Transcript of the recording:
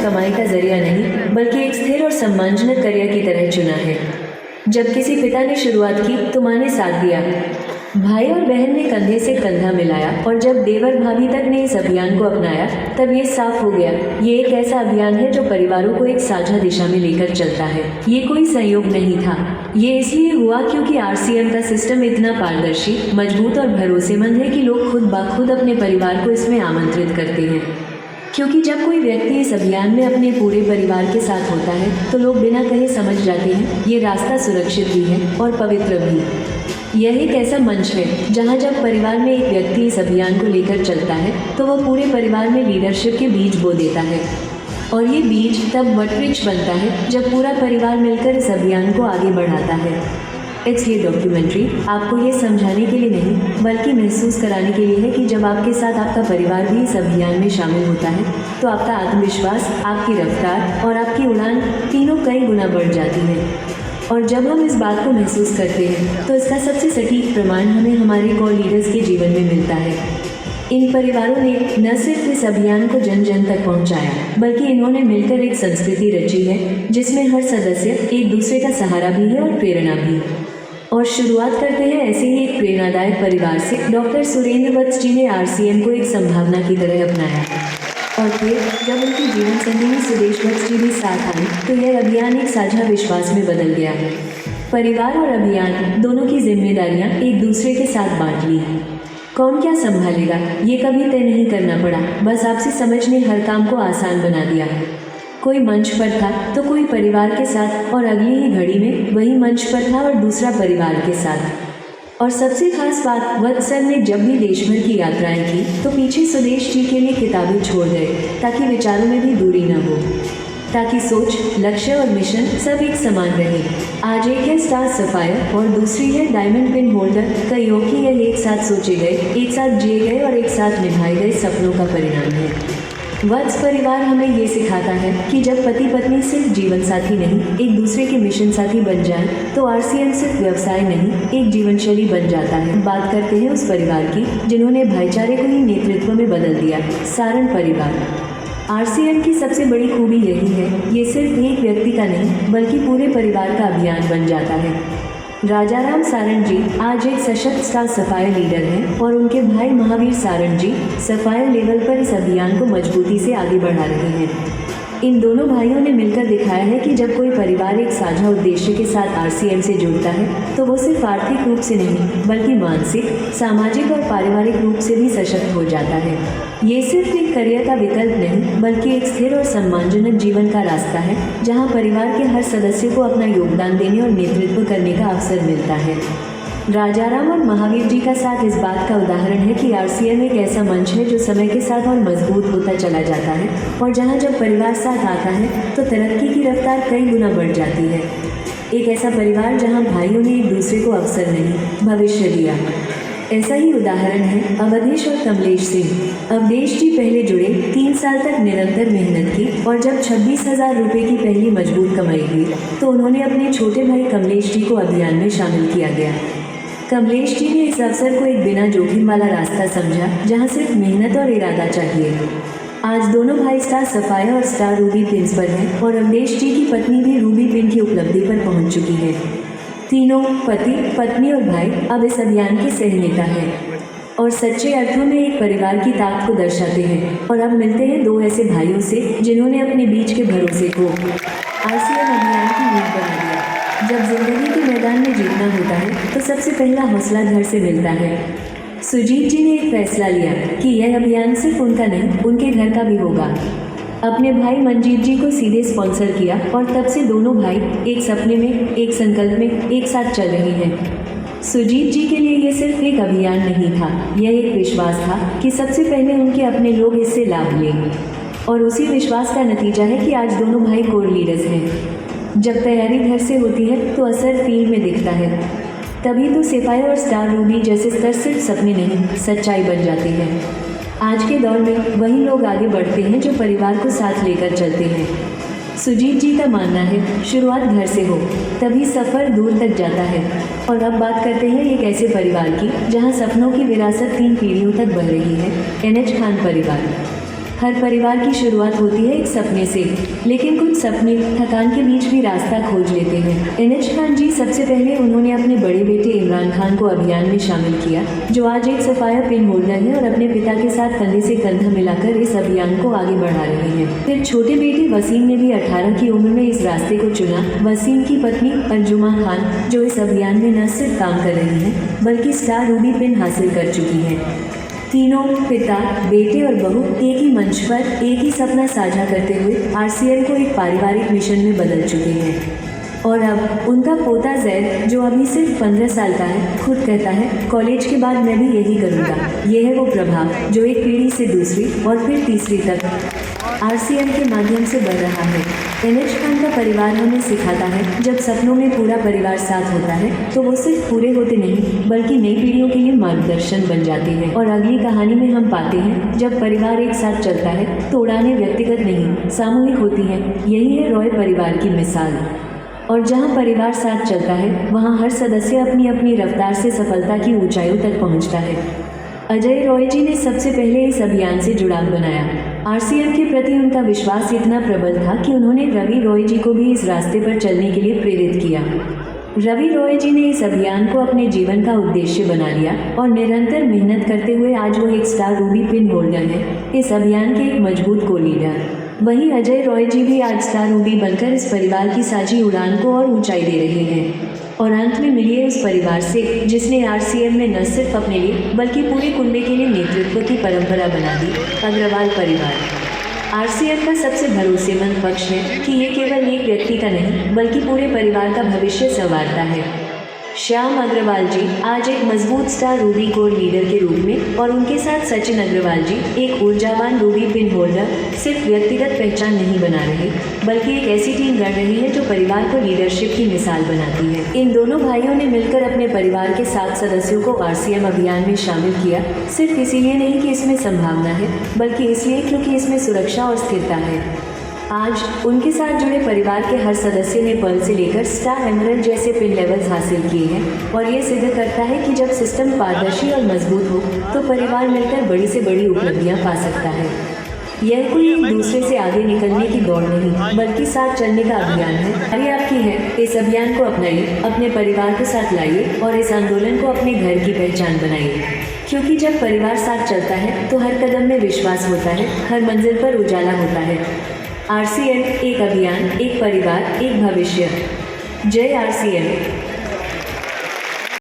सिर्फ कमाई का जरिया नहीं बल्कि एक स्थिर और सम्मानजनक करियर की तरह चुना है। जब किसी पिता ने शुरुआत की तो माँ ने साथ दिया, भाई और बहन ने कंधे से कंधा मिलाया और जब देवर भाभी तक ने इस अभियान को अपनाया तब ये साफ हो गया, ये एक ऐसा अभियान है जो परिवारों को एक साझा दिशा में लेकर चलता है। ये कोई संयोग नहीं था, ये इसलिए हुआ क्योंकि आरसीएम का सिस्टम इतना पारदर्शी, मजबूत और भरोसेमंद है कि लोग खुद ब खुद अपने परिवार को इसमें आमंत्रित करते हैं। क्योंकि जब कोई व्यक्ति इस अभियान में अपने पूरे परिवार के साथ होता है तो लोग बिना कहे समझ जाते हैं ये रास्ता सुरक्षित भी है और पवित्र भी। यह एक ऐसा मंच है जहां जब परिवार में एक व्यक्ति इस अभियान को लेकर चलता है तो वह पूरे परिवार में लीडरशिप के बीज बो देता है और ये बीज तब वटवृक्ष बनता है जब पूरा परिवार मिलकर इस अभियान को आगे बढ़ाता है। ये डॉक्यूमेंट्री आपको ये समझाने के लिए नहीं बल्कि महसूस कराने के लिए है कि जब आपके साथ आपका परिवार भी इस अभियान में शामिल होता है तो आपका आत्मविश्वास, आपकी रफ्तार और आपकी उड़ान तीनों कई गुना बढ़ जाती है। और जब हम इस बात को महसूस करते हैं तो इसका सबसे सटीक प्रमाण हमें हमारे कोर लीडर्स के जीवन में मिलता है। इन परिवारों ने न सिर्फ इस अभियान को जन जन तक पहुंचाया बल्कि इन्होंने मिलकर एक संस्कृति रची है जिसमें हर सदस्य एक दूसरे का सहारा भी है और प्रेरणा भी। और शुरुआत करते हैं ऐसे ही एक प्रेरणादायक परिवार से। डॉक्टर सुरेंद्र वत्स जी ने आरसीएम को एक संभावना की तरह अपनाया और फिर जब उनकी जीवन संगी सुदेश वत्स जी भी साथ आए तो यह अभियान एक साझा विश्वास में बदल गया। परिवार और अभियान दोनों की जिम्मेदारियां एक दूसरे के साथ बांट ली। कौन क्या संभालेगा ये कभी तय नहीं करना पड़ा, बस आपसी समझ ने हर काम को आसान बना दिया। कोई मंच पर था तो कोई परिवार के साथ और अगली ही घड़ी में वही मंच पर था और दूसरा परिवार के साथ। और सबसे खास बात, वत्स सर ने जब भी देश भर की यात्राएं की तो पीछे सुदेश जी के लिए किताबें छोड़ गए ताकि विचारों में भी दूरी न हो, ताकि सोच, लक्ष्य और मिशन सब एक समान रहे। आज एक है स्टार सफायर और दूसरी है डायमंड पिन होल्डर। कईयों की यह एक साथ सोचे गए, एक साथ जिए गए और एक साथ निभाए गए सपनों का परिणाम है। वत्स परिवार हमें ये सिखाता है कि जब पति पत्नी सिर्फ जीवन साथी नहीं एक दूसरे के मिशन साथी बन जाएं तो आरसीएम सिर्फ व्यवसाय नहीं एक जीवन शैली बन जाता है। बात करते हैं उस परिवार की जिन्होंने भाईचारे को ही नेतृत्व में बदल दिया, सारण परिवार। आरसीएम की सबसे बड़ी खूबी यही है, ये सिर्फ एक व्यक्ति का नहीं बल्कि पूरे परिवार का अभियान बन जाता है। राजाराम सारण जी आज एक सशक्त स्टार सफायर लीडर हैं और उनके भाई महावीर सारण जी सफायर लेवल पर इस अभियान को मजबूती से आगे बढ़ा रहे हैं। इन दोनों भाइयों ने मिलकर दिखाया है कि जब कोई परिवार एक साझा उद्देश्य के साथ आरसीएम से जुड़ता है तो वो सिर्फ आर्थिक रूप से नहीं बल्कि मानसिक, सामाजिक और पारिवारिक रूप से भी सशक्त हो जाता है। ये सिर्फ एक करियर का विकल्प नहीं बल्कि एक स्थिर और सम्मानजनक जीवन का रास्ता है जहाँ परिवार के हर सदस्य को अपना योगदान देने और नेतृत्व करने का अवसर मिलता है। राजाराम और महावीर जी का साथ इस बात का उदाहरण है कि आरसीएम एक ऐसा मंच है जो समय के साथ और मजबूत होता चला जाता है और जहां जब परिवार साथ आता है तो तरक्की की रफ्तार कई गुना बढ़ जाती है। एक ऐसा परिवार जहां भाइयों ने एक दूसरे को अवसर नहीं भविष्य दिया। ऐसा ही उदाहरण है अवधेश और कमलेश सिंह। अवधेश जी पहले जुड़े 3 साल तक निरंतर मेहनत की और जब 26,000 रुपये की पहली मजबूत कमाई हुई तो उन्होंने अपने छोटे भाई कमलेश जी को अभियान में शामिल किया गया। कमलेश जी ने इस अवसर को एक बिना जोखिम वाला रास्ता समझा जहां सिर्फ मेहनत और इरादा चाहिए। आज दोनों भाई स्टार सफायर और स्टार रूबी पिन्स पर हैं और अवधेश जी की पत्नी भी रूबी पिन की उपलब्धि पर पहुंच चुकी है। तीनों पति, पत्नी और भाई अब इस अभियान के सह नेता हैं और सच्चे अर्थों में एक परिवार की ताकत को दर्शाते हैं। और अब मिलते हैं 2 ऐसे भाइयों से जिन्होंने अपने बीच के भरोसे को आरसीएम अभियान की नींव बना दिया। जब जिंदगी के मैदान में जीतना होता है तो सबसे पहला हौसला घर से मिलता है। सुजीत जी ने एक फैसला लिया कि यह अभियान सिर्फ उनका नहीं उनके घर का भी होगा। अपने भाई मंजीत जी को सीधे स्पॉन्सर किया और तब से दोनों भाई एक सपने में, एक संकल्प में एक साथ चल रहे हैं। सुजीत जी के लिए यह सिर्फ एक अभियान नहीं था, यह एक विश्वास था कि सबसे पहले उनके अपने लोग इससे लाभ लें। और उसी विश्वास का नतीजा है कि आज दोनों भाई कोर लीडर्स हैं। जब तैयारी घर से होती है तो असर फील्ड में दिखता है। तभी तो सफायर और स्टार रूबी जैसे स्तर सिर्फ सपने नहीं सच्चाई बन जाते हैं। आज के दौर में वही लोग आगे बढ़ते हैं जो परिवार को साथ लेकर चलते हैं। सुजीत जी का मानना है शुरुआत घर से हो तभी सफ़र दूर तक जाता है। और अब बात करते हैं एक ऐसे परिवार की जहां सपनों की विरासत 3 पीढ़ियों तक बढ़ रही है, NH खान परिवार। हर परिवार की शुरुआत होती है एक सपने से, लेकिन कुछ सपने थकान के बीच भी रास्ता खोज लेते हैं। एनएच खान जी, सबसे पहले उन्होंने अपने बड़े बेटे इमरान खान को अभियान में शामिल किया, जो आज एक सफाया पिन होल्डर है और अपने पिता के साथ कंधे से कंधा मिलाकर इस अभियान को आगे बढ़ा रहे हैं। फिर छोटे बेटे वसीम ने भी 18 की उम्र में इस रास्ते को चुना। वसीम की पत्नी अर्जुमा खान, जो इस अभियान में न सिर्फ काम कर रही हैं, बल्कि स्टार रूबी पिन हासिल कर चुकी हैं। तीनों पिता, बेटे और बहू एक ही मंच पर एक ही सपना साझा करते हुए आरसीएम को एक पारिवारिक मिशन में बदल चुके हैं। और अब उनका पोता जैद, जो अभी सिर्फ 15 साल का है, खुद कहता है, कॉलेज के बाद मैं भी यही करूँगा। यह है वो प्रभाव जो एक पीढ़ी से दूसरी और फिर तीसरी तक आरसीएम के माध्यम से बढ़ रहा है। एनएच खान का परिवार हमें सिखाता है, जब सपनों में पूरा परिवार साथ होता है तो वो सिर्फ पूरे होते नहीं, बल्कि नई पीढ़ियों के लिए मार्गदर्शन बन जाते हैं। और अगली कहानी में हम पाते हैं, जब परिवार एक साथ चलता है तो उड़ानें व्यक्तिगत नहीं, सामूहिक होती हैं। यही है रॉय परिवार की मिसाल। और जहाँ परिवार साथ चलता है, वहाँ हर सदस्य अपनी अपनी रफ्तार से सफलता की ऊंचाइयों तक पहुँचता है। अजय रॉय जी ने सबसे पहले इस अभियान से जुड़ाव बनाया। आरसीएम के प्रति उनका विश्वास इतना प्रबल था कि उन्होंने रवि रॉय जी को भी इस रास्ते पर चलने के लिए प्रेरित किया। रवि रॉय जी ने इस अभियान को अपने जीवन का उद्देश्य बना लिया और निरंतर मेहनत करते हुए आज वो एक स्टार रूबी पिन होल्डर है, इस अभियान के एक मजबूत को लीडर। वहीं अजय रॉय जी भी आज स्टार रूबी बनकर इस परिवार की साझी उड़ान को और ऊंचाई दे रहे हैं। और अंत में मिलिए उस परिवार से जिसने आरसीएम में न सिर्फ अपने लिए बल्कि पूरे कुंबे के लिए नेतृत्व की परंपरा बना दी, अग्रवाल परिवार। आरसीएम का सबसे भरोसेमंद पक्ष है कि ये केवल एक व्यक्ति का नहीं, बल्कि पूरे परिवार का भविष्य संवारता है। श्याम अग्रवाल जी आज एक मजबूत स्टार रूबी कोर लीडर के रूप में, और उनके साथ सचिन अग्रवाल जी एक ऊर्जावान रूबी पिन होल्डर, सिर्फ व्यक्तिगत पहचान नहीं बना रहे, बल्कि एक ऐसी टीम गढ़ रही है जो परिवार को लीडरशिप की मिसाल बनाती है। इन दोनों भाइयों ने मिलकर अपने परिवार के 7 सदस्यों को आरसीएम अभियान में शामिल किया, सिर्फ इसीलिए नहीं कि इसमें संभावना है, बल्कि इसलिए क्योंकि इसमें सुरक्षा और स्थिरता है। आज उनके साथ जुड़े परिवार के हर सदस्य ने पर्ल से लेकर स्टार एमरल्ड जैसे पिन लेवल्स हासिल किए हैं, और ये सिद्ध करता है कि जब सिस्टम पारदर्शी और मजबूत हो तो परिवार मिलकर बड़ी से बड़ी उपलब्धियां पा सकता है। यह कोई एक दूसरे से आगे निकलने की दौड़ नहीं, बल्कि साथ चलने का अभियान है। अरे आपकी है, इस अभियान को अपनाइए, अपने परिवार के साथ लाइए और इस आंदोलन को अपने घर की पहचान बनाइए। क्योंकि जब परिवार साथ चलता है तो हर कदम में विश्वास होता है, हर मंजिल पर उजाला होता है। आरसीएम, एक अभियान, एक परिवार, एक भविष्य। जय आरसीएम।